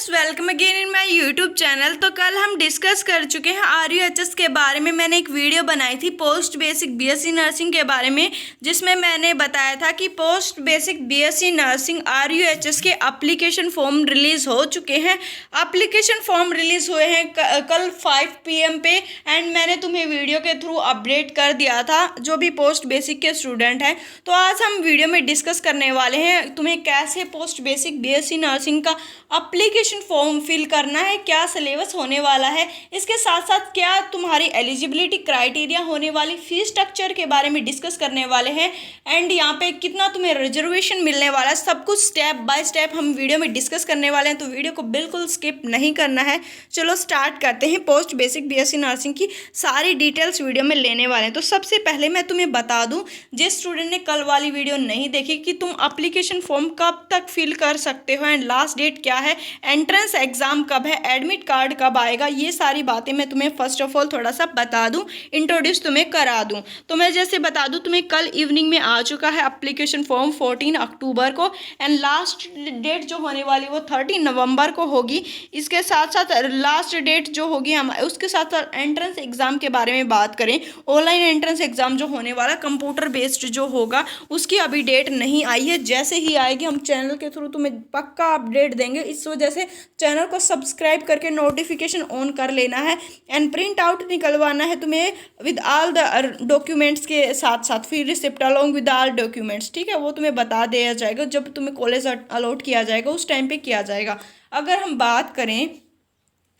Friends, welcome again in my YouTube channel. तो कल हम डिस्कस कर चुके हैं आरयूएचएस के बारे में। मैंने एक वीडियो बनाई थी पोस्ट बेसिक बीएससी नर्सिंग के बारे में, जिसमें मैंने बताया था कि post basic BSc nursing RUHS के एप्लीकेशन फॉर्म रिलीज़ हो चुके हैं। एप्लीकेशन फॉर्म रिलीज़ हुए हैं कल 5 PM पे, एंड मैंने तुम्हें वीडियो के थ्रू अपडेट कर दिया था जो भी पोस्ट बेसिक के स्टूडेंट हैं। तो आज हम वीडियो में डिस्कस करने वाले हैं तुम्हें कैसे पोस्ट बेसिक बीएससी नर्सिंग का एप्लीकेशन फॉर्म फिल करना है, क्या सिलेबस होने वाला है, इसके साथ साथ क्या तुम्हारी एलिजिबिलिटी क्राइटेरिया होने वाली, फीस स्ट्रक्चर के बारे में डिस्कस करने वाले हैं, एंड यहाँ पे कितना तुम्हें रिजर्वेशन मिलने वाला है, सब कुछ स्टेप बाय स्टेप हम वीडियो में डिस्कस करने वाले हैं। तो वीडियो को बिल्कुल स्किप नहीं करना है। चलो स्टार्ट करते हैं। पोस्ट बेसिक बीएससी नर्सिंग की सारी डिटेल्स वीडियो में लेने वाले हैं। तो सबसे पहले मैं तुम्हें बता दूं, जिस स्टूडेंट ने कल वाली वीडियो नहीं देखी, कि तुम एप्लीकेशन फॉर्म कब तक फिल कर सकते हो एंड लास्ट डेट क्या है, एंट्रेंस एग्जाम कब है, एडमिट कार्ड कब आएगा, ये सारी बातें मैं तुम्हें फर्स्ट ऑफ ऑल थोड़ा सा बता दूं, इंट्रोड्यूस तुम्हें करा दूं। तो मैं जैसे बता दूं, तुम्हें कल इवनिंग में आ चुका है एप्लीकेशन फॉर्म 14 अक्टूबर को, एंड लास्ट डेट जो होने वाली वो 30 नवंबर को होगी। इसके साथ साथ लास्ट डेट जो होगी हम उसके साथ साथ एंट्रेंस एग्जाम के बारे में बात करें, ऑनलाइन एंट्रेंस एग्जाम जो होने वाला कंप्यूटर बेस्ड जो होगा उसकी अभी डेट नहीं आई है। जैसे ही आएगी हम चैनल के थ्रू तुम्हें पक्का अपडेट देंगे। इस वजह से चैनल को सब्सक्राइब करके नोटिफिकेशन ऑन कर लेना है, एंड प्रिंट आउट निकलवाना है तुम्हें विद ऑल द डॉक्यूमेंट्स के साथ साथ, फिर receipt along with all documents. ठीक है, वो तुम्हें बता दिया जाएगा जब तुम्हें कॉलेज अलॉट किया जाएगा, उस टाइम पे किया जाएगा। अगर हम बात करें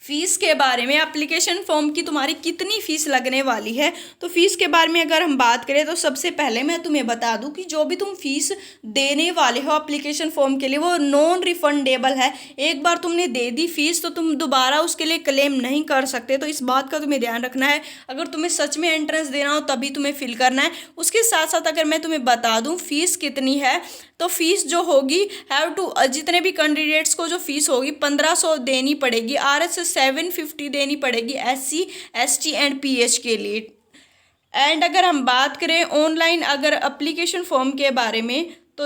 फीस के बारे में, एप्लीकेशन फॉर्म की तुम्हारी कितनी फ़ीस लगने वाली है, तो फीस के बारे में अगर हम बात करें तो सबसे पहले मैं तुम्हें बता दूं कि जो भी तुम फीस देने वाले हो एप्लीकेशन फॉर्म के लिए वो नॉन रिफंडेबल है। एक बार तुमने दे दी फीस तो तुम दोबारा उसके लिए क्लेम नहीं कर सकते, तो इस बात का तुम्हें ध्यान रखना है। अगर तुम्हें सच में एंट्रेंस देना हो तभी तुम्हें फिल करना है। उसके साथ साथ अगर मैं तुम्हें बता दूँ फीस कितनी है, तो फीस जो होगी हैव टू, जितने भी कैंडिडेट्स को जो फीस होगी 1500 देनी पड़ेगी, RS 750 देनी पड़ेगी SC ST एंड PH के लिए। एंड अगर हम बात करें ऑनलाइन अगर एप्लीकेशन फॉर्म के बारे में, तो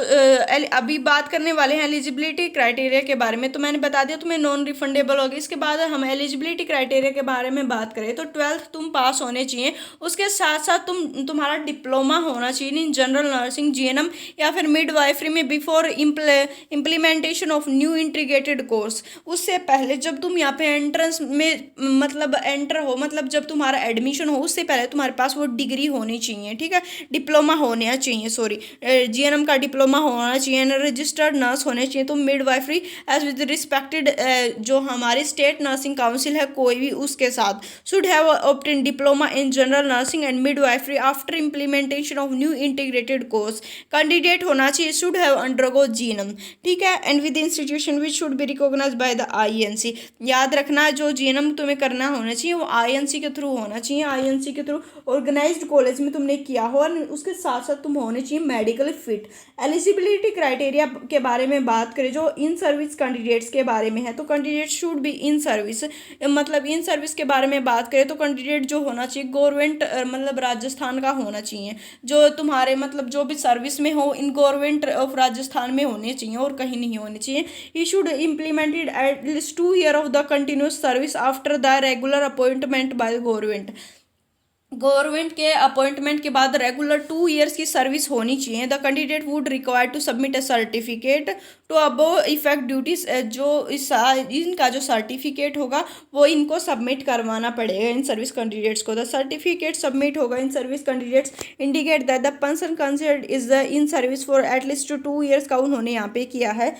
अभी बात करने वाले हैं एलिजिबिलिटी क्राइटेरिया के बारे में। तो मैंने बता दिया तुम्हें नॉन रिफंडेबल होगी। इसके बाद हम एलिजिबिलिटी क्राइटेरिया के बारे में बात करें तो 12th तुम पास होने चाहिए। उसके साथ साथ तुम्हारा डिप्लोमा होना चाहिए इन जनरल नर्सिंग GNM या फिर मिडवाइफरी में before implementation of new integrated course. उससे पहले जब तुम यहाँ पे एंट्रेंस में मतलब एंटर हो, मतलब जब तुम्हारा एडमिशन हो, उससे पहले तुम्हारे पास वो डिग्री होनी चाहिए। ठीक है, डिप्लोमा होना चाहिए, सॉरी GNM का डिप्लोमा होना चाहिए, रजिस्टर्ड नर्स होने चाहिए। तो मिडवाइफरी एज विद रिस्पेक्टेड जो हमारी स्टेट नर्सिंग काउंसिल है कोई भी, उसके साथ should have obtain diploma in general nursing and midwifery after implementation of new integrated course. Candidate होना चाहिए शुड हैव अंडरगो GNM। ठीक है, and with institution which should be recognise by the INC। याद रखना जो GNM तुम्हें करना होना चाहिए वो INC के थ्रू होना चाहिए। INC के थ्रू ऑर्गेनाइज्ड कॉलेज में तुमने किया हो, और उसके साथ साथ तुम होने चाहिए मेडिकल फिट। एलिजिबिलिटी क्राइटेरिया के बारे में बात करें जो इन सर्विस कैंडिडेट्स के बारे में है, तो candidate should be in service. मतलब इन सर्विस के बारे में बात करें तो कैंडिडेट जो होना चाहिए गवर्नमेंट मतलब राजस्थान का होना चाहिए। जो तुम्हारे मतलब जो भी सर्विस में हो इन गवर्नमेंट ऑफ राजस्थान में होने चाहिए और कहीं नहीं होने चाहिए। He should implemented at least 2 years of the continuous service after the regular appointment by government. Government के अपॉइंटमेंट के बाद रेगुलर 2 years की सर्विस होनी चाहिए। The candidate would require to submit a certificate to above effect duties. जो इनका जो certificate होगा वो इनको सबमिट करवाना पड़ेगा इन सर्विस कैंडिडेट्स को। द सर्टिफिकेट सबमिट होगा in service candidates indicate that the person considered is the in service for at least 2 years का उन्होंने यहाँ पे किया है।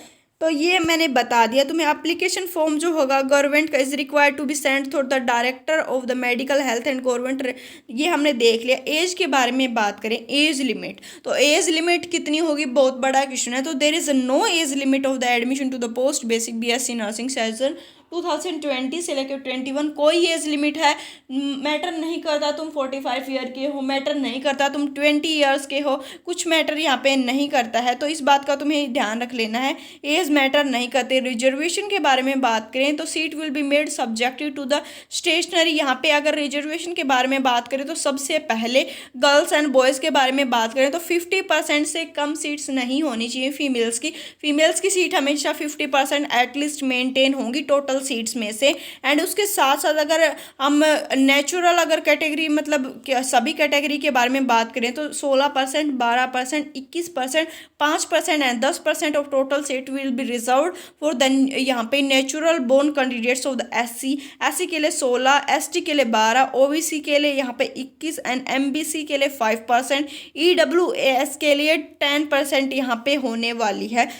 तो ये मैंने बता दिया तुम्हें। एप्लीकेशन फॉर्म जो होगा गवर्नमेंट का is required to be send through the director of the medical health and government. ये हमने देख लिया। एज के बारे में बात करें, एज लिमिट, तो एज लिमिट कितनी होगी, बहुत बड़ा क्वेश्चन है। तो there is no age limit of the admission to the post basic BSc nursing session 2020 से लेकर 21, कोई एज लिमिट है, मैटर नहीं करता तुम 45 ईयर के हो, मैटर नहीं करता तुम 20 ईयर्स के हो, कुछ मैटर यहाँ पे नहीं करता है। तो इस बात का तुम्हें ध्यान रख लेना है, एज मैटर नहीं करते। रिजर्वेशन के बारे में बात करें तो seat will be made subjective to the stationery. यहाँ पे अगर रिजर्वेशन के बारे में बात करें तो सबसे पहले गर्ल्स एंड बॉयज़ के बारे में बात करें तो 50% से कम सीट्स नहीं होनी चाहिए फीमेल्स की सीट हमेशा 50% एटलीस्ट मेंटेन होंगी टोटल सीट्स में से। एंड उसके साथ साथ अगर हम नेचुरल अगर कैटेगरी मतलब सभी कैटेगरी के बारे में बात करें तो 16%, 12%, 21%, 5% and 10% of total seat will be reserved for the यहाँ पे natural born candidates of the SC के लिए 16, एसटी के लिए 12, ओबीसी के लिए यहाँ पे 21 एंड एमबीसी के लिए 5%, ईडब्ल्यूएस के लिए 10% यहाँ पे होने वाली है।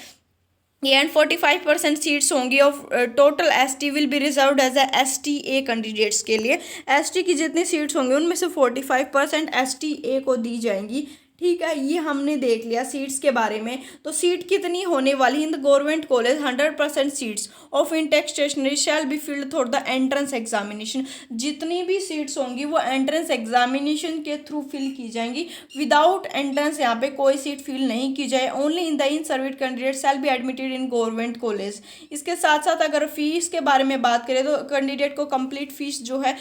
एंड 45% सीट्स होंगी of total ST will be reserved as STA candidates के लिए। एसटी की जितनी सीट्स होंगी उनमें से 45% एसटीए को दी जाएंगी। ठीक है, ये हमने देख लिया सीट्स के बारे में। तो सीट कितनी होने वाली in the government college, 100% seats of intake stationery shall be filled through the entrance examination. जितनी भी सीट्स होंगी वो एंट्रेंस एग्जामिनेशन के थ्रू फिल की जाएंगी। विदाउट एंट्रेंस यहाँ पे कोई सीट फिल नहीं की जाए। Only in the in service candidate shall be admitted in government college. इसके साथ साथ अगर फीस के बारे में बात करें तो कैंडिडेट को कंप्लीट फीस जो है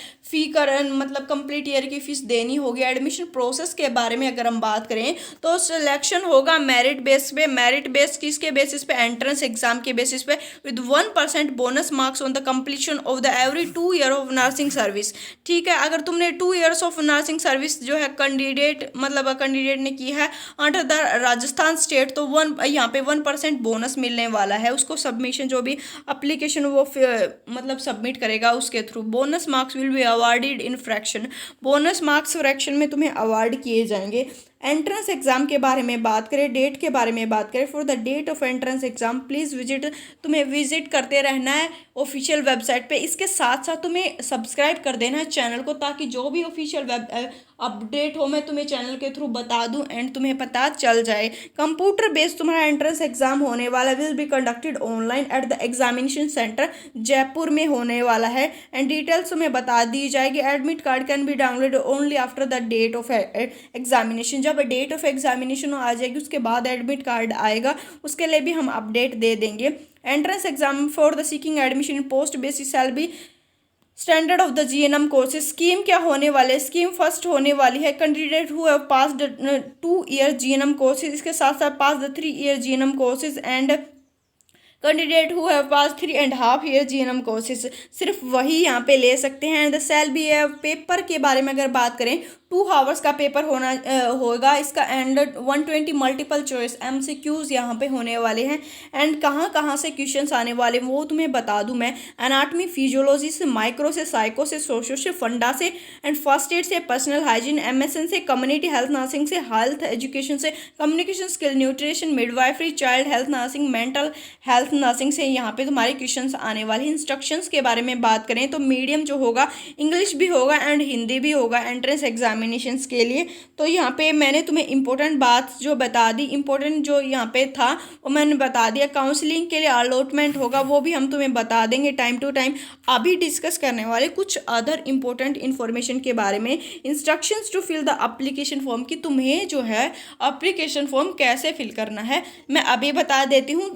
मतलब कंप्लीट ईयर की फीस देनी होगी। एडमिशन प्रोसेस के बारे में अगर हम बात करें तो सिलेक्शन होगा मेरिट बेस पे। मेरिट बेस किसके बेसिस पे, एंट्रेंस एग्जाम के बेसिस पे, with 1% bonus marks on the completion of the every 2 year of nursing service. ठीक है, अगर तुमने 2 ईयर्स ऑफ नर्सिंग सर्विस जो है कैंडिडेट ने की है अंडर द राजस्थान स्टेट, तो यहाँ पे 1% बोनस मिलने वाला है उसको। सबमिशन जो भी एप्लीकेशन वो सबमिट करेगा उसके through bonus marks will be awarded in fraction. Bonus marks fraction में तुम्हें अवार्ड किए जाएंगे। एंट्रेंस एग्जाम के बारे में बात करें, डेट के बारे में बात करें, for the date of entrance exam please तुम्हें विजिट करते रहना है ऑफिशियल वेबसाइट पे। इसके साथ साथ तुम्हें सब्सक्राइब कर देना है चैनल को, ताकि जो भी ऑफिशियल अपडेट हो मैं तुम्हें चैनल के थ्रू बता दूं एंड तुम्हें पता चल जाए। कंप्यूटर बेस्ड तुम्हारा एंट्रेंस एग्जाम होने वाला, will be conducted online at the examination centre Jaipur में होने वाला है। एंड डिटेल्स तुम्हें बता दी जाएगी। Admit card can be download only after the date of examination. जब डेट ऑफ एग्जामिनेशन आ जाएगी उसके बाद एडमिट कार्ड आएगा, उसके लिए भी हम अपडेट दे देंगे। Entrance exam for the seeking admission in post basis shall be standard of the GNM courses. Scheme क्या होने वाले, स्कीम फर्स्ट होने वाली है candidate who have passed 2 year GNM courses, इसके साथ साथ pass the 3 year GNM courses and candidate who have pass 3.5 year GNM courses. सिर्फ वही यहाँ पे ले सकते हैं। And the shall be paper के बारे में अगर बात करें 2 आवर्स का पेपर होगा इसका। एंड 120 मल्टीपल चॉइस MCQs यहाँ पे होने वाले हैं। एंड कहाँ से क्वेश्चंस आने वाले वो तुम्हें बता दूँ मैं। एनाटमी, फिजियोलॉजी से, माइक्रो से, साइको से, सोशो से, फंडा से एंड फर्स्ट एड से, पर्सनल हाइजीन, MSN से, कम्युनिटी हेल्थ नर्सिंग से, हेल्थ एजुकेशन से, communication skill, nutrition, midwifery, child health nursing, mental health nursing से यहाँ पे तुम्हारे क्वेश्चंस आने वाले। इंस्ट्रक्शंस के बारे में बात करें तो मीडियम जो होगा इंग्लिश भी होगा एंड हिंदी भी होगा एंट्रेंस एग्जामिनेशंस के लिए। तो यहाँ पे मैंने तुम्हें इंपॉर्टेंट बात जो बता दी, इंपॉर्टेंट जो यहाँ पे था वो मैंने बता दिया। काउंसलिंग के लिए अलॉटमेंट होगा वो भी हम तुम्हें बता देंगे टाइम टू टाइम। अभी डिस्कस करने वाले कुछ अदर इंपॉर्टेंट इन्फॉर्मेशन के बारे में। Instructions to fill the application form की तुम्हें जो है एप्लीकेशन फॉर्म कैसे फिल करना है मैं अभी बता देती हूँ।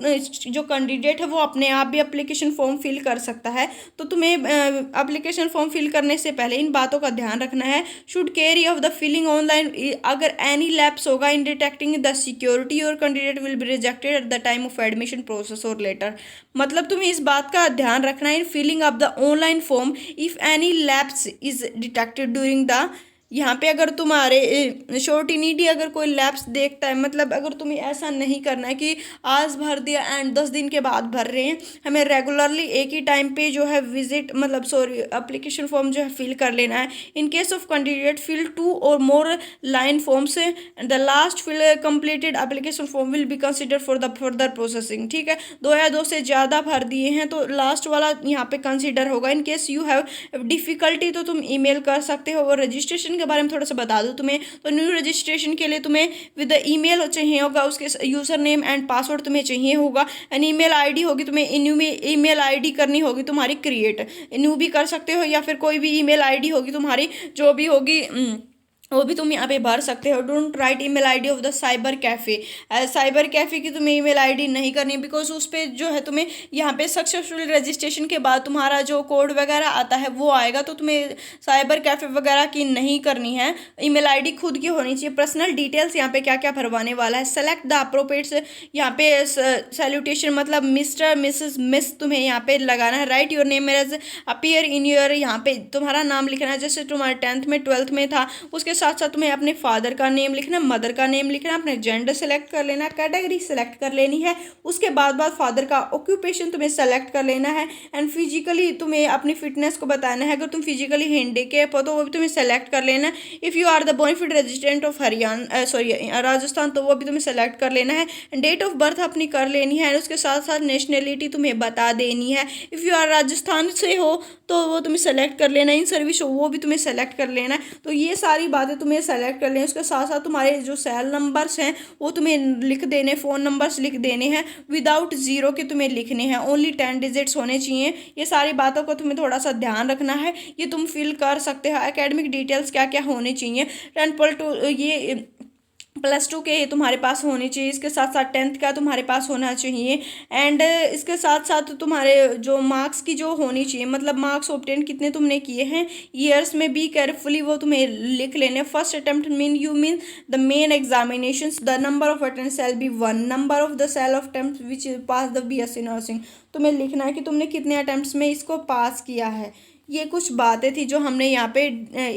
जो कैंडिडेट है वो अपने आप भी एप्लीकेशन फॉर्म फिल कर सकता है। तो तुम्हें एप्लीकेशन फॉर्म फिल करने से पहले इन बातों का ध्यान रखना है। Should carry of the filling online, अगर एनी लैप्स होगा इन डिटेक्टिंग द सिक्योरिटी और candidate will be rejected at the time of admission process और लेटर। मतलब तुम्हें इस बात का ध्यान रखना है in filling of the online form if any lapse is detected during the, यहाँ पे अगर तुम्हारे शॉर्टिनिटी अगर कोई लैप्स देखता है, मतलब अगर तुम्हें ऐसा नहीं करना है कि आज भर दिया एंड 10 दिन के बाद भर रहे हैं, हमें रेगुलरली एक ही टाइम पे जो है एप्लीकेशन फॉर्म जो है फिल कर लेना है। In case of candidate fill 2 और more line forms the last fill completed application form will be consider for the further processing. ठीक है, 2 या 2 से ज़्यादा भर दिए हैं तो लास्ट वाला यहाँ पे कंसिडर होगा। In case you have difficulty तो तुम ईमेल कर सकते हो। और रजिस्ट्रेशन के बारे में थोड़ा सा बता दूँ तुम्हें। तो न्यू रजिस्ट्रेशन के लिए तुम्हें विद ईमेल चाहिए होगा, उसके यूज़र नेम एंड पासवर्ड तुम्हें चाहिए होगा, एंड ईमेल आईडी होगी, तुम्हें ईमेल आईडी करनी होगी तुम्हारी क्रिएट, न्यू भी कर सकते हो या फिर कोई भी ईमेल आईडी होगी तुम्हारी जो भी होगी वो भी तुम यहाँ पे भर सकते हो। Don't write email ID of the cyber cafe. Cyber cafe की तुम्हें ईमेल आईडी नहीं करनी, बिकॉज उस पर जो है तुम्हें यहाँ पे सक्सेसफुल रजिस्ट्रेशन के बाद तुम्हारा जो कोड वगैरह आता है वो आएगा, तो तुम्हें साइबर कैफ़े वगैरह की नहीं करनी है। ईमेल आईडी खुद की होनी चाहिए। पर्सनल डिटेल्स यहाँ पे क्या क्या भरवाने वाला है, सेलेक्ट द अप्रोप्रिएट, यहाँ पे सैल्यूटेशन मतलब मिस्टर मिसेस मिस तुम्हें यहाँ पे लगाना है। Write your name as appear in your, यहाँ पे तुम्हारा नाम लिखना है जैसे तुम्हारे 10th में 12th में था। उसके साथ साथ तुम्हें अपने फादर का नेम लिखना, मदर का नेम लिखना, अपने जेंडर सेलेक्ट कर लेना, कैटेगरी सेलेक्ट कर लेनी है। उसके बाद फादर का ऑक्यूपेशन तुम्हें सेलेक्ट कर लेना है, एंड फिजिकली तुम्हें अपनी फिटनेस को बताना है। अगर तुम फिजिकली हैंडीकैप हो तो वो भी तुम्हें सेलेक्ट कर लेना है। If you are the bonafide resident of Haryana Rajasthan तो वो भी तुम्हें सेलेक्ट कर लेना है। डेट ऑफ बर्थ अपनी कर लेनी है, उसके साथ साथ नेशनलिटी तुम्हें बता देनी है। इफ़ यू आर राजस्थान से हो तो वो तुम्हें सेलेक्ट कर लेना, इन सर्विस हो वो भी तुम्हें सेलेक्ट कर लेना है। तो ये सारी बातें तुम्हें सेलेक्ट कर लें। उसके साथ साथ तुम्हारे जो सेल नंबर्स हैं वो तुम्हें लिख देने, फ़ोन नंबर्स लिख देने हैं, विदाउट ज़ीरो के तुम्हें लिखने हैं, ओनली 10 डिजिट्स होने चाहिए। ये सारी बातों को तुम्हें थोड़ा सा ध्यान रखना है, ये तुम फिल कर सकते हो। एकेडमिक डिटेल्स क्या क्या होनी चाहिए, 10+2 ये +2 के तुम्हारे पास होनी चाहिए, इसके साथ साथ 10th का तुम्हारे पास होना चाहिए, एंड इसके साथ साथ तुम्हारे जो मार्क्स की जो होनी चाहिए, मतलब मार्क्स ऑब्टेन कितने तुमने किए हैं ईयर्स में, बी केयरफुली वो तुम्हें लिख लेने। First attempt mean the main examinations, the number of attempt shall be 1, number of the sale of attempt which pass the BSc nursing. तुम्हें लिखना है कि तुमने कितने अटेम्प्ट्स में इसको पास किया है। ये कुछ बातें थी जो हमने यहाँ पे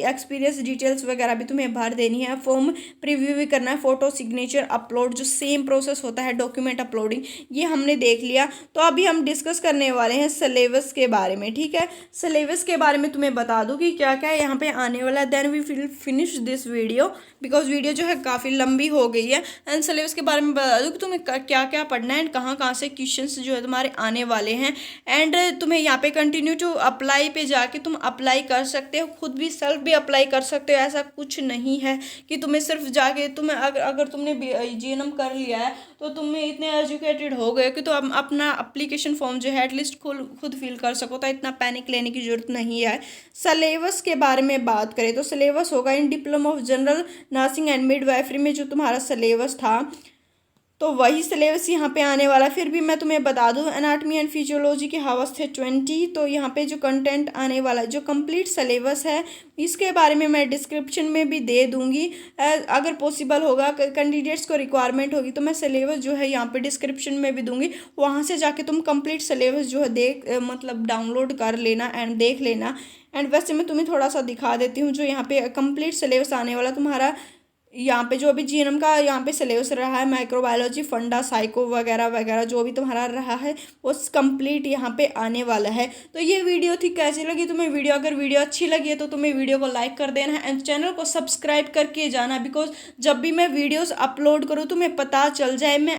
एक्सपीरियंस डिटेल्स वगैरह भी तुम्हें भर देनी है। फॉर्म प्रीव्यू भी करना है, फ़ोटो सिग्नेचर अपलोड जो सेम प्रोसेस होता है डॉक्यूमेंट अपलोडिंग, ये हमने देख लिया। तो अभी हम डिस्कस करने वाले हैं सिलेबस के बारे में। ठीक है, सिलेबस के बारे में तुम्हें बता दूँ कि क्या क्या यहाँ पे आने वाला है। Then we will finish this video because video जो है काफ़ी लंबी हो गई है। एंड सिलेबस के बारे में बता दूँ कि तुम्हें क्या क्या पढ़ना है एंड कहाँ कहाँ से क्वेश्चन जो है तुम्हारे आने वाले हैं। एंड तुम्हें यहाँ पे कंटिन्यू टू अप्लाई पे जाके तुम अप्लाई कर सकते हो, खुद भी सेल्फ भी अप्लाई कर सकते हो। ऐसा कुछ नहीं है कि तुम्हें सिर्फ जाके तुम्हें अगर तुमने GNM कर लिया है तो तुम्हें इतने एजुकेटेड हो गए कि तुम अपना एप्लीकेशन फॉर्म जो है एटलीस्ट खुद फिल कर सको, तो इतना पैनिक लेने की जरूरत नहीं है। सिलेबस के बारे में बात करें तो सिलेबस होगा इन diploma of general nursing and midwifery में जो तुम्हारा सिलेबस था तो वही सिलेबस यहाँ पे आने वाला। फिर भी मैं तुम्हें बता दूँ एनाटमी एंड फिजियोलॉजी के हावर्स थे 20, तो यहाँ पे जो कंटेंट आने वाला है जो कंप्लीट सिलेबस है इसके बारे में मैं डिस्क्रिप्शन में भी दे दूँगी। अगर पॉसिबल होगा कैंडिडेट्स को रिक्वायरमेंट होगी तो मैं सिलेबस जो है यहाँ पे डिस्क्रिप्शन में भी दूँगी, वहाँ से जाके तुम कंप्लीट सिलेबस जो है मतलब डाउनलोड कर लेना एंड देख लेना। एंड वैसे मैं तुम्हें थोड़ा सा दिखा देती हूँ जो यहाँ पे कंप्लीट सिलेबस आने वाला तुम्हारा। यहाँ पे जो अभी GNM का यहाँ पे सिलेबस रहा है माइक्रोबायोलॉजी फंडा साइको वगैरह वगैरह जो भी तुम्हारा रहा है वो कंप्लीट यहाँ पे आने वाला है। तो ये वीडियो थी, कैसी लगी तुम्हें वीडियो? अगर वीडियो अच्छी लगी है तो तुम्हें वीडियो को लाइक कर देना है एंड चैनल को सब्सक्राइब करके जाना, बिकॉज जब भी मैं वीडियोस अपलोड करूँ तुम्हें पता चल जाए मैं